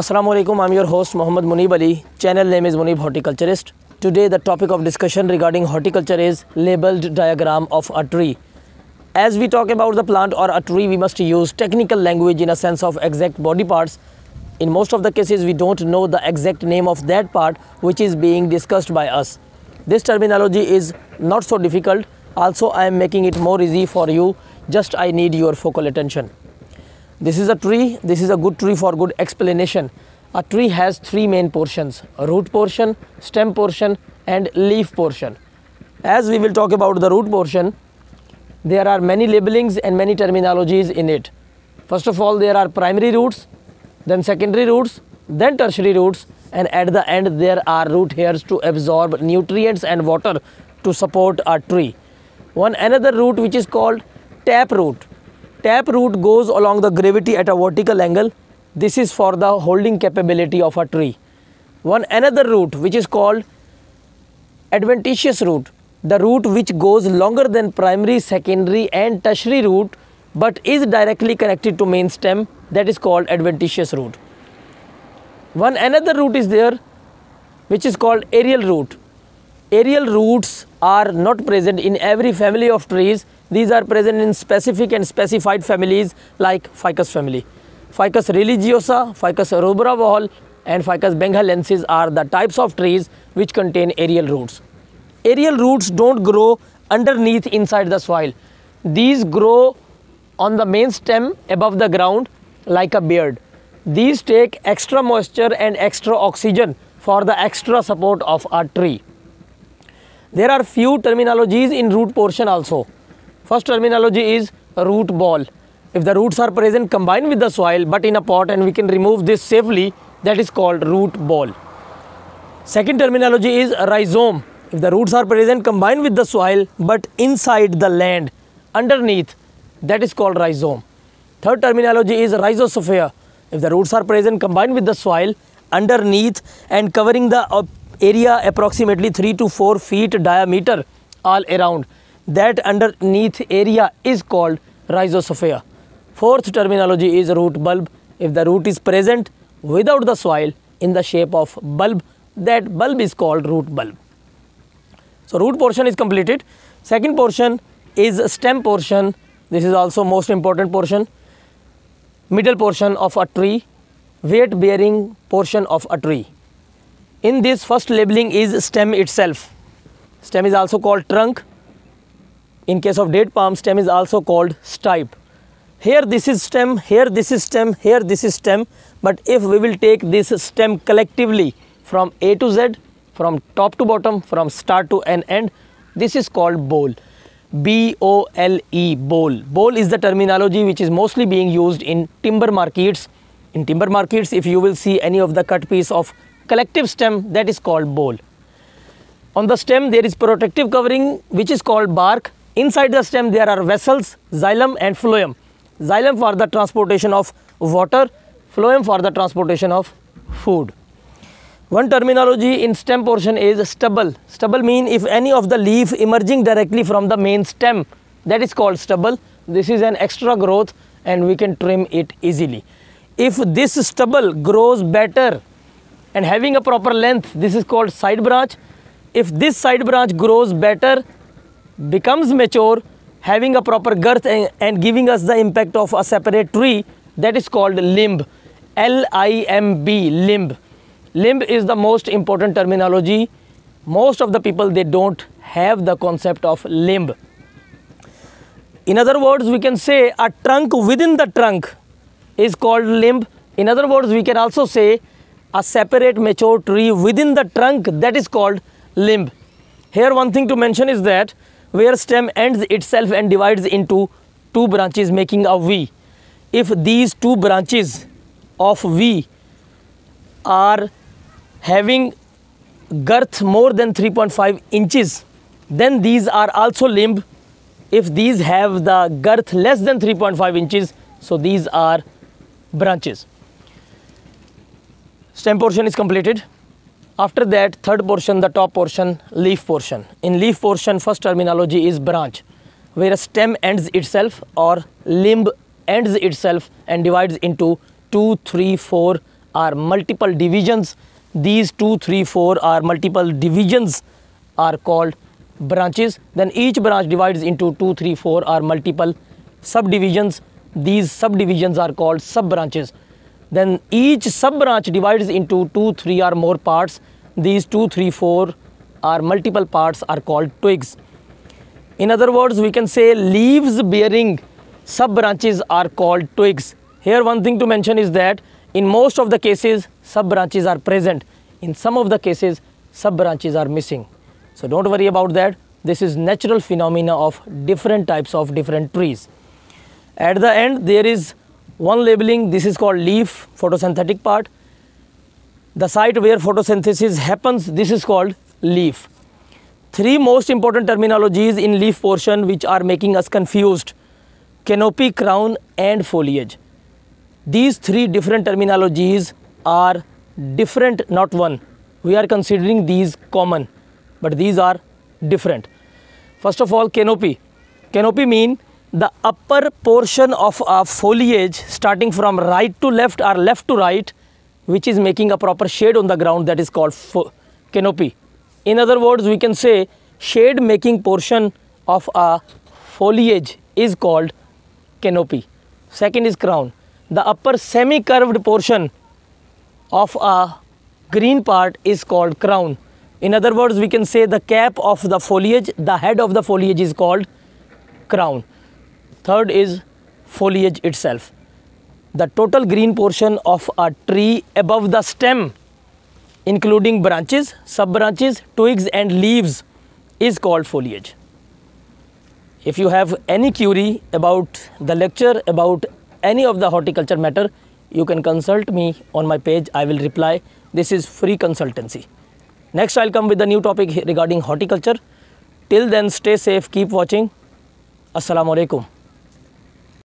Assalamualaikum, I'm your host Muhammad Munib Ali. Channel name is Munib Horticulturist. Today the topic of discussion regarding horticulture is labeled diagram of a tree. As we talk about the plant or a tree, we must use technical language in a sense of exact body parts. In most of the cases, we don't know the exact name of that part which is being discussed by us. This terminology is not so difficult. Also, I am making it more easy for you. Just I need your focal attention. This is a tree. This is a good tree for good explanation. A tree has three main portions: a root portion, stem portion and leaf portion. As we will talk about the root portion, there are many labelings and many terminologies in it. First of all, there are primary roots, then secondary roots, then tertiary roots, and at the end there are root hairs to absorb nutrients and water to support a tree. One another root which is called tap root. Tap root goes along the gravity at a vertical angle. This is for the holding capability of a tree. One another root which is called adventitious root. The root which goes longer than primary, secondary and tertiary root but is directly connected to main stem, that is called adventitious root. One another root is there which is called aerial root. Aerial roots are not present in every family of trees. These are present in specific and specified families like Ficus family. Ficus religiosa, Ficus rubra wall and Ficus bengalensis are the types of trees which contain aerial roots. Aerial roots don't grow underneath inside the soil. These grow on the main stem above the ground like a beard. These take extra moisture and extra oxygen for the extra support of a tree. There are few terminologies in root portion also. First terminology is root ball. If the roots are present combined with the soil but in a pot and we can remove this safely, that is called root ball. Second terminology is rhizome. If the roots are present combined with the soil but inside the land underneath, that is called rhizome. Third terminology is rhizosphere. If the roots are present combined with the soil underneath and covering the area approximately 3 to 4 feet diameter all around, that underneath area is called rhizosphere. Fourth terminology is root bulb. If the root is present without the soil in the shape of bulb, that bulb is called root bulb. So root portion is completed. Second portion is stem portion. This is also most important portion. Middle portion of a tree, weight bearing portion of a tree. In this, first labeling is stem itself. Stem is also called trunk. In case of date palm, stem is also called stipe. Here this is stem, here this is stem, here this is stem. But if we will take this stem collectively from A to Z, from top to bottom, from start to an end, this is called bole. B-O-L-E, bole. Bole is the terminology which is mostly being used in timber markets. In timber markets, if you will see any of the cut piece of collective stem, that is called bole. On the stem, there is protective covering which is called bark. Inside the stem, there are vessels, xylem and phloem. Xylem for the transportation of water, phloem for the transportation of food. One terminology in stem portion is stubble. Stubble means if any of the leaf emerging directly from the main stem, that is called stubble. This is an extra growth and we can trim it easily. If this stubble grows better and having a proper length, this is called side branch. If this side branch grows better, becomes mature, having a proper girth and giving us the impact of a separate tree, that is called limb. L-I-M-B, limb. Limb is the most important terminology. Most of the people, they don't have the concept of limb. In other words, we can say a trunk within the trunk is called limb. In other words, we can also say a separate mature tree within the trunk, that is called limb. Here one thing to mention is that where stem ends itself and divides into two branches making a V. If these two branches of V are having girth more than 3.5 inches, then these are also limb. If these have the girth less than 3.5 inches, so these are branches. Stem portion is completed. After that, third portion, the top portion, leaf portion. In leaf portion, first terminology is branch, where a stem ends itself or limb ends itself and divides into 2, 3, 4 are multiple divisions. These 2, 3, 4 are multiple divisions are called branches. Then each branch divides into 2, 3, 4 are multiple subdivisions. These subdivisions are called sub-branches. Then each sub-branch divides into 2, 3 or more parts. These 2, 3, 4 are multiple parts are called twigs. In other words, we can say leaves bearing sub-branches are called twigs. Here one thing to mention is that in most of the cases sub-branches are present. In some of the cases sub-branches are missing. So don't worry about that. This is natural phenomena of different types of different trees. At the end there is one labeling. This is called leaf, photosynthetic part. The site where photosynthesis happens, this is called leaf. Three most important terminologies in leaf portion which are making us confused: canopy, crown and foliage. These three different terminologies are different, not one. We are considering these common, but these are different. First of all, canopy. Canopy means the upper portion of a foliage starting from right to left or left to right, which is making a proper shade on the ground, that is called canopy. In other words, we can say shade making portion of a foliage is called canopy. Second is crown. The upper semi-curved portion of a green part is called crown. In other words, we can say the cap of the foliage, the head of the foliage is called crown. Third is foliage itself. The total green portion of a tree above the stem, including branches, sub-branches, twigs and leaves, is called foliage. If you have any query about the lecture, about any of the horticulture matter, you can consult me on my page. I will reply. This is free consultancy. Next I'll come with a new topic regarding horticulture. Till then, stay safe, keep watching. Assalamu alaikum.